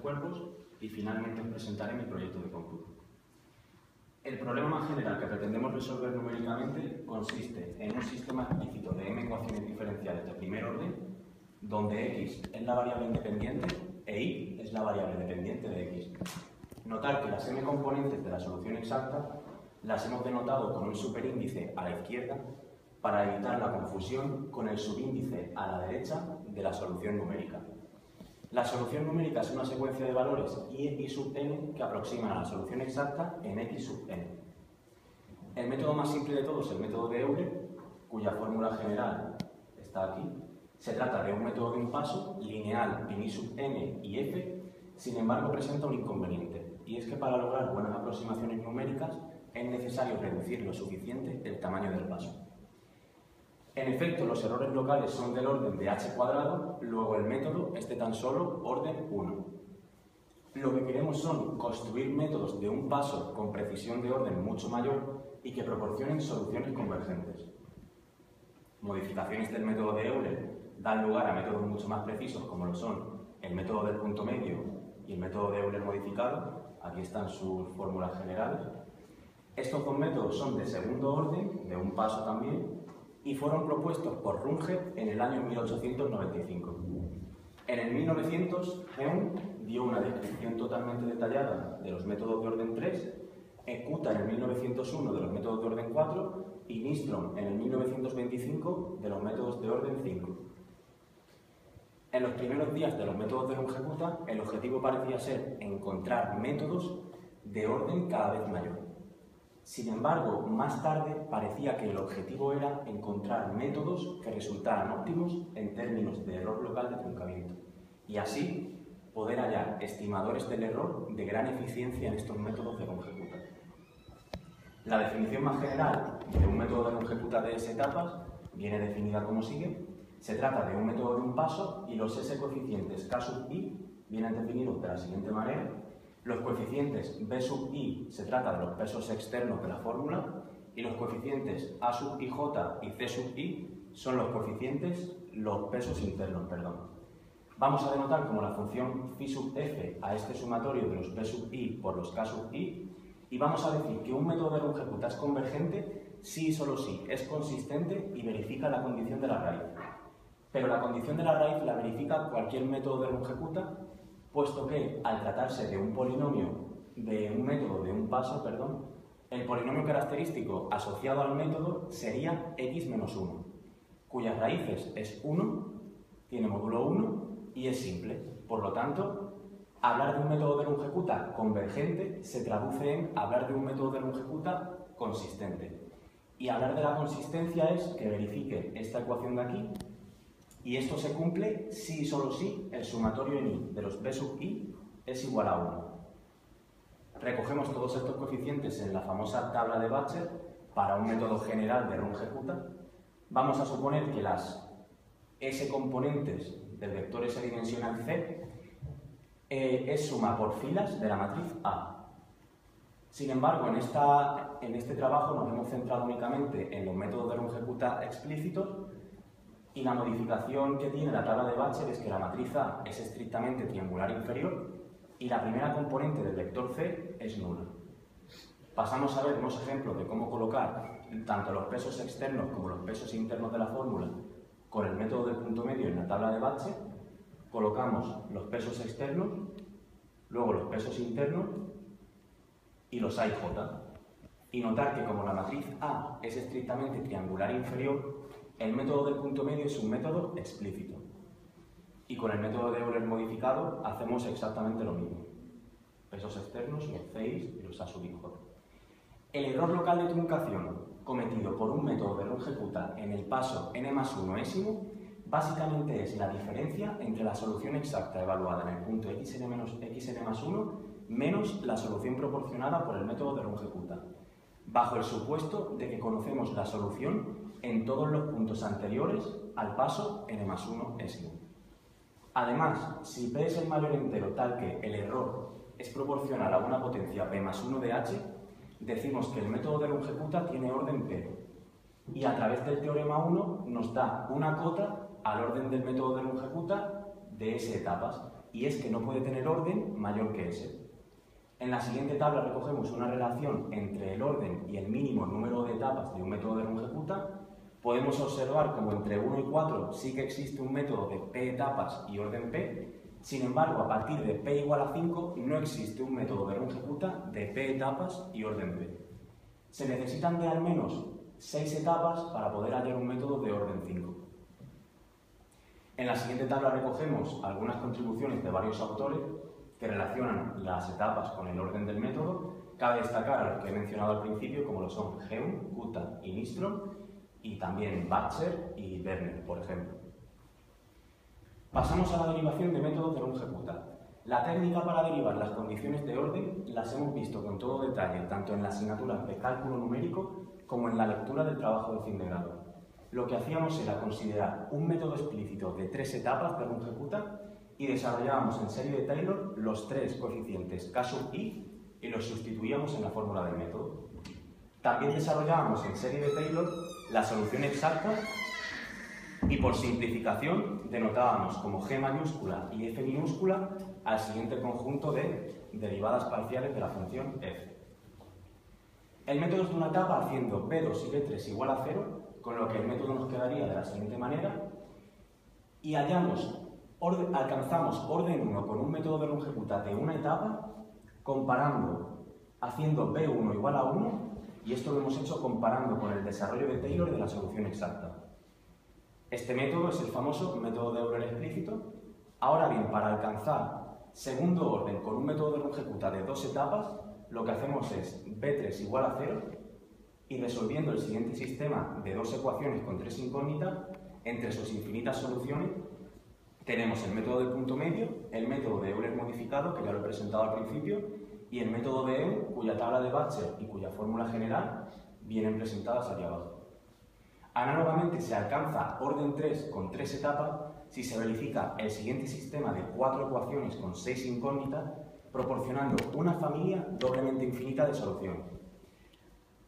cuerpos y finalmente os presentaré mi proyecto de cómputo. El problema más general que pretendemos resolver numéricamente consiste en un sistema explícito de m ecuaciones diferenciales de primer orden, donde x es la variable independiente e y es la variable dependiente de x. Notar que las m componentes de la solución exacta las hemos denotado con un superíndice a la izquierda para evitar la confusión con el subíndice a la derecha de la solución numérica. La solución numérica es una secuencia de valores y sub n que aproximan a la solución exacta en x sub n. El método más simple de todos es el método de Euler, cuya fórmula general está aquí. Se trata de un método de un paso lineal en i sub n y f, sin embargo presenta un inconveniente, y es que para lograr buenas aproximaciones numéricas es necesario reducir lo suficiente el tamaño del paso. En efecto, los errores locales son del orden de h², luego el método es de tan solo orden 1. Lo que queremos son construir métodos de un paso con precisión de orden mucho mayor y que proporcionen soluciones convergentes. Modificaciones del método de Euler dan lugar a métodos mucho más precisos, como lo son el método del punto medio y el método de Euler modificado. Aquí están sus fórmulas generales. Estos dos métodos son de segundo orden, de un paso también, y fueron propuestos por Runge en el año 1895. En el 1900, Heun dio una descripción totalmente detallada de los métodos de orden 3, Ekuta en el 1901 de los métodos de orden 4 y Nystrom en el 1925 de los métodos de orden 5. En los primeros días de los métodos de Runge-Kutta, el objetivo parecía ser encontrar métodos de orden cada vez mayor. Sin embargo, más tarde parecía que el objetivo era encontrar métodos que resultaran óptimos en términos de error local de truncamiento y así poder hallar estimadores del error de gran eficiencia en estos métodos de Runge-Kutta. La definición más general de un método de Runge-Kutta de S etapas viene definida como sigue. Se trata de un método de un paso y los S coeficientes K sub i vienen definidos de la siguiente manera. Los coeficientes b sub i se trata de los pesos externos de la fórmula y los coeficientes a sub ij y c sub i son los pesos internos. Vamos a denotar como la función phi sub f a este sumatorio de los b sub i por los k sub i y vamos a decir que un método de Runge-Kutta es convergente si y solo si es consistente y verifica la condición de la raíz. Pero la condición de la raíz la verifica cualquier método de Runge-Kutta, puesto que, al tratarse de un polinomio, de un método de un paso, el polinomio característico asociado al método sería x menos 1, cuyas raíces es 1, tiene módulo 1 y es simple. Por lo tanto, hablar de un método de Runge-Kutta convergente se traduce en hablar de un método de Runge-Kutta consistente. Y hablar de la consistencia es que verifique esta ecuación de aquí. Y esto se cumple si y solo si el sumatorio en i de los b sub i es igual a 1. Recogemos todos estos coeficientes en la famosa tabla de Batcher para un método general de Runge-Kutta. Vamos a suponer que las S componentes del vector S dimensional C es suma por filas de la matriz A. Sin embargo, en este trabajo nos hemos centrado únicamente en los métodos de Runge-Kutta explícitos. Y la modificación que tiene la tabla de Batcher es que la matriz A es estrictamente triangular inferior y la primera componente del vector C es nula. Pasamos a ver unos ejemplos de cómo colocar tanto los pesos externos como los pesos internos de la fórmula con el método del punto medio en la tabla de Batcher. Colocamos los pesos externos, luego los pesos internos y los A y J. Y notar que como la matriz A es estrictamente triangular inferior, el método del punto medio es un método explícito. Y con el método de Euler modificado hacemos exactamente lo mismo. Pesos externos, los Cis y los A sub i J. El error local de truncación cometido por un método de Runge-Kutta en el paso n más 1 ésimo básicamente es la diferencia entre la solución exacta evaluada en el punto xn más 1 menos la solución proporcionada por el método de Runge-Kutta, bajo el supuesto de que conocemos la solución en todos los puntos anteriores al paso n más 1 ésimo. Además, si p es el mayor entero tal que el error es proporcional a una potencia p más 1 de h, decimos que el método de Runge-Kutta tiene orden p. Y a través del teorema 1 nos da una cota al orden del método de Runge-Kutta de S etapas, y es que no puede tener orden mayor que S. En la siguiente tabla recogemos una relación entre el orden y el mínimo número de etapas de un método de runge-kutta. Podemos observar como entre 1 y 4 sí que existe un método de P etapas y orden P. Sin embargo, a partir de P igual a 5 no existe un método de runge-kutta de P etapas y orden P. Se necesitan de al menos 6 etapas para poder hallar un método de orden 5. En la siguiente tabla recogemos algunas contribuciones de varios autores que relacionan las etapas con el orden del método. Cabe destacar a los que he mencionado al principio, como lo son Geum, Kutta y Nystrom, y también Batcher y Werner, por ejemplo. Pasamos a la derivación de métodos de runge-kutta. La técnica para derivar las condiciones de orden las hemos visto con todo detalle, tanto en las asignaturas de cálculo numérico como en la lectura del trabajo de fin de grado. Lo que hacíamos era considerar un método explícito de 3 etapas de runge-kutta y desarrollábamos en serie de Taylor los 3 coeficientes K sub i y los sustituíamos en la fórmula del método. También desarrollábamos en serie de Taylor la solución exacta y por simplificación denotábamos como G mayúscula y F minúscula al siguiente conjunto de derivadas parciales de la función f. El método es de una etapa haciendo B2 y B3 igual a 0, con lo que el método nos quedaría de la siguiente manera, y alcanzamos orden 1 con un método de runge-kutta de una etapa, comparando, haciendo B1 igual a 1, y esto lo hemos hecho comparando con el desarrollo de Taylor de la solución exacta. Este método es el famoso método de Euler explícito. Ahora bien, para alcanzar segundo orden con un método de runge-kutta de 2 etapas, lo que hacemos es B3 igual a 0, y resolviendo el siguiente sistema de 2 ecuaciones con 3 incógnitas, entre sus infinitas soluciones, tenemos el método de punto medio, el método de Euler modificado, que ya lo he presentado al principio, y el método de Eun, cuya tabla de Batcher y cuya fórmula general vienen presentadas aquí abajo. Análogamente, se alcanza orden 3 con 3 etapas si se verifica el siguiente sistema de 4 ecuaciones con 6 incógnitas, proporcionando una familia doblemente infinita de soluciones.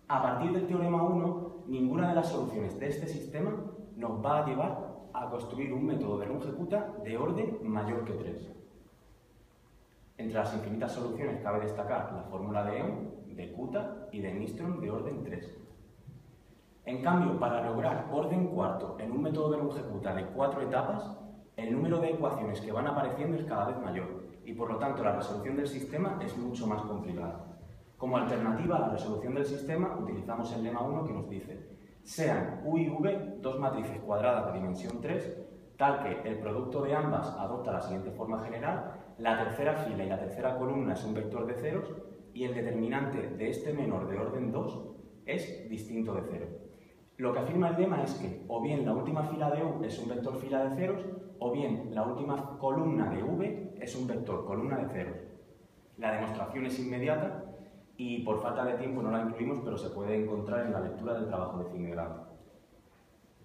A partir del teorema 1, ninguna de las soluciones de este sistema nos va a llevar a construir un método de runge-kutta de orden mayor que 3. Entre las infinitas soluciones cabe destacar la fórmula de Eun, de Kutta y de Nystrom de orden 3. En cambio, para lograr orden cuarto en un método de runge-kutta de 4 etapas, el número de ecuaciones que van apareciendo es cada vez mayor y por lo tanto la resolución del sistema es mucho más complicada. Como alternativa a la resolución del sistema utilizamos el lema 1 que nos dice: sean U y V dos matrices cuadradas de dimensión 3, tal que el producto de ambas adopta la siguiente forma general, la tercera fila y la tercera columna es un vector de ceros y el determinante de este menor de orden 2 es distinto de 0. Lo que afirma el lema es que o bien la última fila de U es un vector fila de ceros o bien la última columna de V es un vector columna de ceros. La demostración es inmediata y por falta de tiempo no la incluimos, pero se puede encontrar en la lectura del trabajo de fin de grado.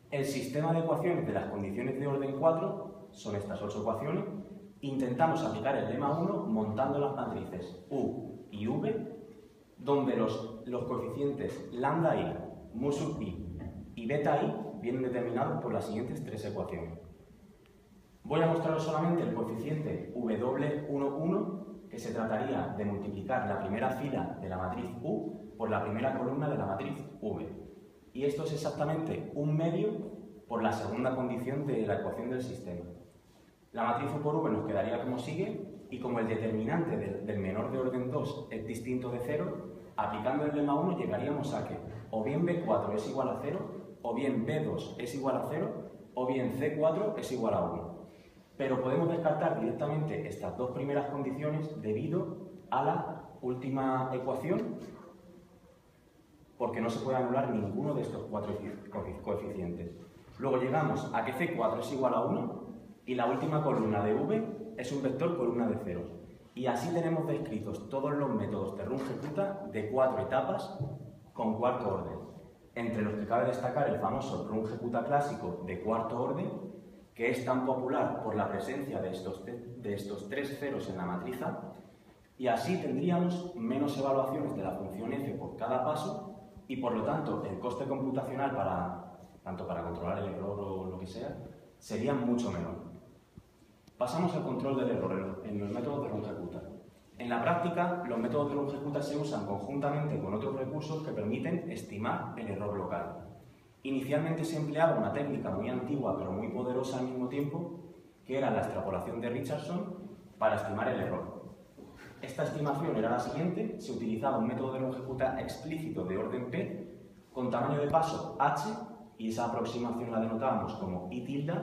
El sistema de ecuaciones de las condiciones de orden 4 son estas 8 ecuaciones. Intentamos aplicar el lema 1 montando las matrices U y V, donde los coeficientes lambda i, mu sub i y beta i vienen determinados por las siguientes 3 ecuaciones. Voy a mostraros solamente el coeficiente W11, que se trataría de multiplicar la primera fila de la matriz U por la primera columna de la matriz V. Y esto es exactamente un medio por la segunda condición de la ecuación del sistema. La matriz U por V nos quedaría como sigue, y como el determinante del menor de orden 2 es distinto de 0, aplicando el lema 1 llegaríamos a que o bien B4 es igual a 0, o bien B2 es igual a 0, o bien C4 es igual a 1. Pero podemos descartar directamente estas dos primeras condiciones debido a la última ecuación, porque no se puede anular ninguno de estos 4 coeficientes. Luego llegamos a que C4 es igual a 1 y la última columna de V es un vector columna de ceros. Y así tenemos descritos todos los métodos de runge-kutta de 4 etapas con cuarto orden, entre los que cabe destacar el famoso runge-kutta clásico de cuarto orden, que es tan popular por la presencia de estos 3 ceros en la matriz A, y así tendríamos menos evaluaciones de la función f por cada paso y por lo tanto el coste computacional tanto para controlar el error o lo que sea sería mucho menor. Pasamos al control del error en los métodos de longecuta. En la práctica, los métodos de longecuta se usan conjuntamente con otros recursos que permiten estimar el error local. Inicialmente se empleaba una técnica muy antigua pero muy poderosa al mismo tiempo, que era la extrapolación de Richardson para estimar el error. Esta estimación era la siguiente: se utilizaba un método de longecuta explícito de orden P con tamaño de paso h, y esa aproximación la denotábamos como I tilde,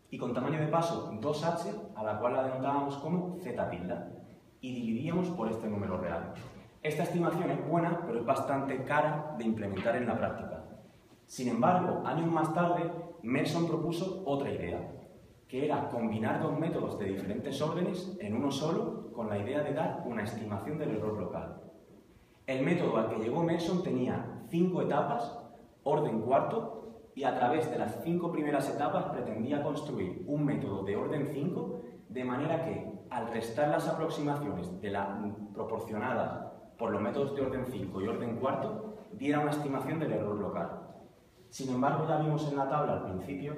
y con tamaño de paso 2h, a la cual la denotábamos como z tilde, y dividíamos por este número real. Esta estimación es buena, pero es bastante cara de implementar en la práctica. Sin embargo, años más tarde, Merson propuso otra idea, que era combinar dos métodos de diferentes órdenes en uno solo, con la idea de dar una estimación del error local. El método al que llegó Merson tenía 5 etapas, orden cuarto, y a través de las 5 primeras etapas pretendía construir un método de orden 5, de manera que, al restar las aproximaciones proporcionadas por los métodos de orden 5 y orden cuarto, diera una estimación del error local. Sin embargo, ya vimos en la tabla al principio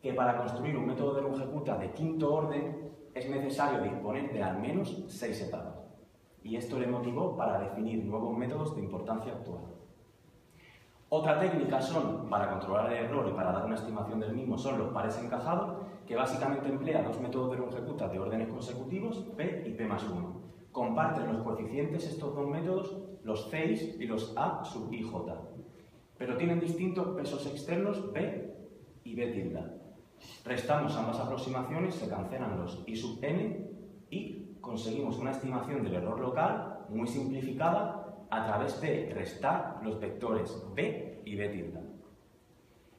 que para construir un método de longecuta de quinto orden es necesario disponer de al menos 6 etapas. Y esto le motivó para definir nuevos métodos de importancia actual. Otra técnica para controlar el error y para dar una estimación del mismo son los pares encajados, que básicamente emplea dos métodos de longecuta de órdenes consecutivos, P y P más 1. Comparten los coeficientes estos dos métodos, los 6 y los A sub I J, pero tienen distintos pesos externos B y B tilde. Restamos ambas aproximaciones, se cancelan los I sub N y conseguimos una estimación del error local muy simplificada a través de restar los vectores B y B tilde.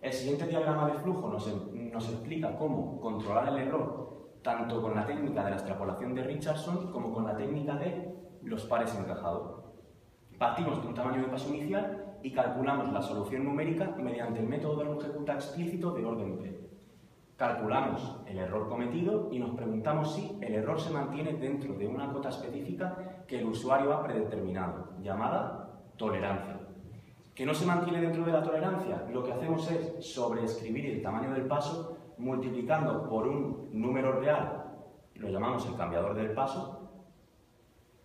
El siguiente diagrama de flujo nos explica cómo controlar el error tanto con la técnica de la extrapolación de Richardson como con la técnica de los pares encajados. Partimos de un tamaño de paso inicial y calculamos la solución numérica mediante el método de longecuta explícito de orden P. Calculamos el error cometido y nos preguntamos si el error se mantiene dentro de una cota específica que el usuario ha predeterminado, llamada tolerancia. ¿Que no se mantiene dentro de la tolerancia? Lo que hacemos es sobreescribir el tamaño del paso multiplicando por un número real, lo llamamos el cambiador del paso,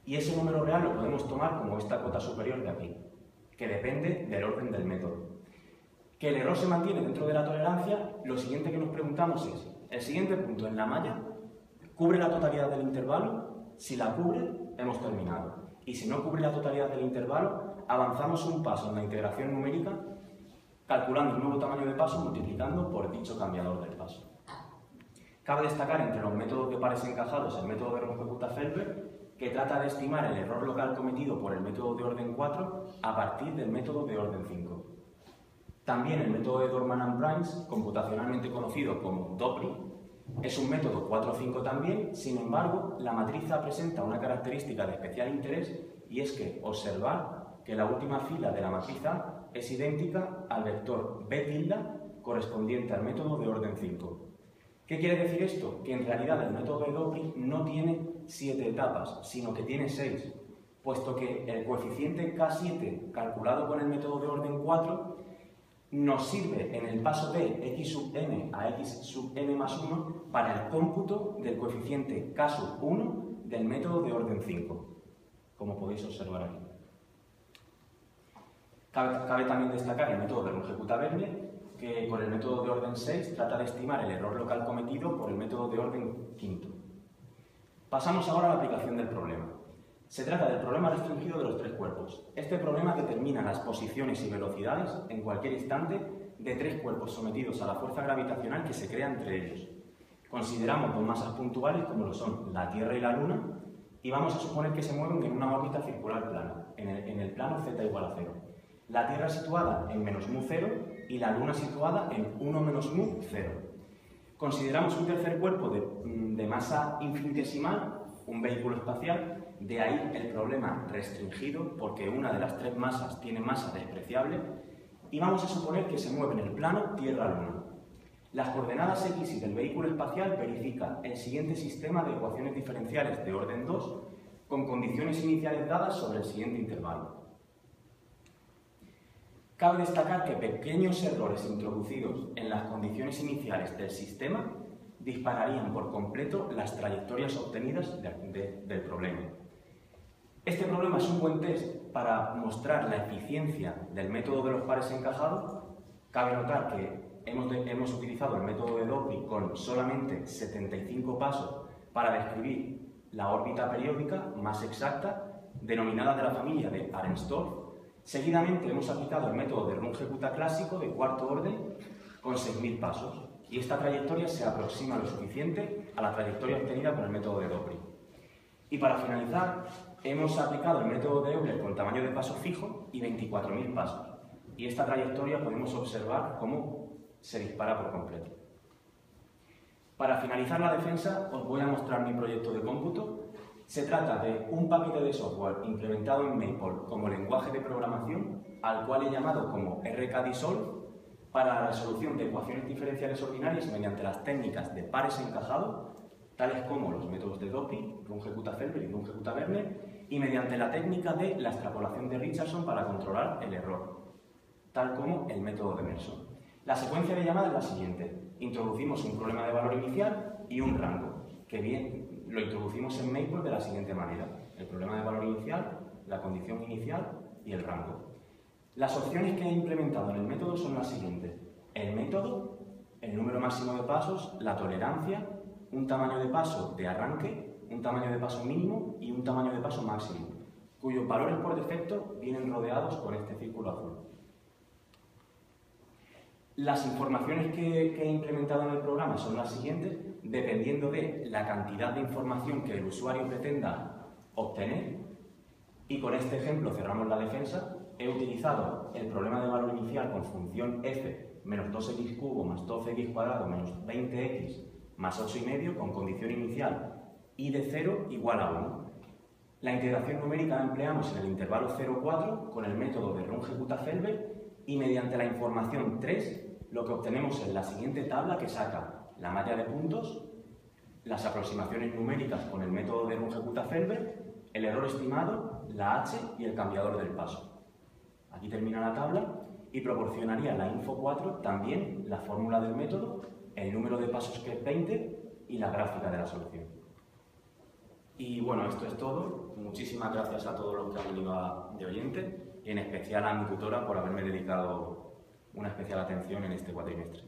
y ese número real lo podemos tomar como esta cota superior de aquí, que depende del orden del método. Que el error se mantiene dentro de la tolerancia, lo siguiente que nos preguntamos es, el siguiente punto en la malla, ¿cubre la totalidad del intervalo? Si la cubre, hemos terminado. Y si no cubre la totalidad del intervalo, avanzamos un paso en la integración numérica, calculando un nuevo tamaño de paso multiplicando por dicho cambiador del paso. Cabe destacar entre los métodos de pares encajados el método de longecuta-Felber, que trata de estimar el error local cometido por el método de orden 4 a partir del método de orden 5. También el método de Dorman and Primes, computacionalmente conocido como DOPRI, es un método 4-5 también. Sin embargo, la matriz A presenta una característica de especial interés, y es que observar que la última fila de la matriz A es idéntica al vector B tilde correspondiente al método de orden 5. ¿Qué quiere decir esto? Que en realidad el método de DOPRI no tiene 7 etapas, sino que tiene 6, puesto que el coeficiente K7 calculado con el método de orden 4 nos sirve en el paso de x sub n a x sub n más 1 para el cómputo del coeficiente k sub 1 del método de orden 5, como podéis observar aquí. Cabe también destacar el método de longecuta-Verne, que con el método de orden 6 trata de estimar el error local cometido por el método de orden 5. Pasamos ahora a la aplicación del problema. Se trata del problema restringido de los 3 cuerpos. Este problema determina las posiciones y velocidades en cualquier instante de 3 cuerpos sometidos a la fuerza gravitacional que se crea entre ellos. Consideramos dos masas puntuales como lo son la Tierra y la Luna y vamos a suponer que se mueven en una órbita circular plana, en el plano z igual a 0. La Tierra situada en menos mu 0 y la Luna situada en 1 menos mu 0. Consideramos un tercer cuerpo de masa infinitesimal, un vehículo espacial. De ahí el problema restringido, porque una de las 3 masas tiene masa despreciable, y vamos a suponer que se mueve en el plano Tierra-Luna. Las coordenadas X y del vehículo espacial verifican el siguiente sistema de ecuaciones diferenciales de orden 2 con condiciones iniciales dadas sobre el siguiente intervalo. Cabe destacar que pequeños errores introducidos en las condiciones iniciales del sistema dispararían por completo las trayectorias obtenidas del problema. Este problema es un buen test para mostrar la eficiencia del método de los pares encajados. Cabe notar que hemos utilizado el método de Dopy con solamente 75 pasos para describir la órbita periódica más exacta, denominada de la familia de Arenstorff. Seguidamente hemos aplicado el método de Runge-Kutta clásico de cuarto orden con 6.000 pasos, y esta trayectoria se aproxima lo suficiente a la trayectoria obtenida con el método de Dopy. Y para finalizar, hemos aplicado el método de Euler con tamaño de paso fijo y 24.000 pasos, y esta trayectoria podemos observar cómo se dispara por completo. Para finalizar la defensa, os voy a mostrar mi proyecto de cómputo. Se trata de un paquete de software implementado en Maple como lenguaje de programación, al cual he llamado como RKDisolve, para la resolución de ecuaciones diferenciales ordinarias mediante las técnicas de pares encajados, tales como los métodos de Dopy, Runge-Kutta-Felber y Runge-Kutta-Werner, y mediante la técnica de la extrapolación de Richardson para controlar el error, tal como el método de Merson. La secuencia de llamada es la siguiente. Introducimos un problema de valor inicial y un rango, que bien lo introducimos en Maple de la siguiente manera. El problema de valor inicial, la condición inicial y el rango. Las opciones que he implementado en el método son las siguientes. El método, el número máximo de pasos, la tolerancia, un tamaño de paso de arranque, un tamaño de paso mínimo y un tamaño de paso máximo, cuyos valores por defecto vienen rodeados con este círculo azul. Las informaciones que he implementado en el programa son las siguientes, dependiendo de la cantidad de información que el usuario pretenda obtener. Y con este ejemplo cerramos la defensa. He utilizado el problema de valor inicial con función f menos 2x cubo más 12x cuadrado menos 20x más 8,5 con condición inicial y de 0 igual a 1. La integración numérica la empleamos en el intervalo 0,4 con el método de Runge-Kutta-Felber y mediante la información 3 lo que obtenemos es la siguiente tabla que saca la malla de puntos, las aproximaciones numéricas con el método de Runge-Kutta-Felber, el error estimado, la h y el cambiador del paso. Aquí termina la tabla y proporcionaría la info 4 también la fórmula del método, el número de pasos que es 20 y la gráfica de la solución. Y bueno, esto es todo. Muchísimas gracias a todos los que han venido de oyente y en especial a mi tutora por haberme dedicado una especial atención en este cuatrimestre.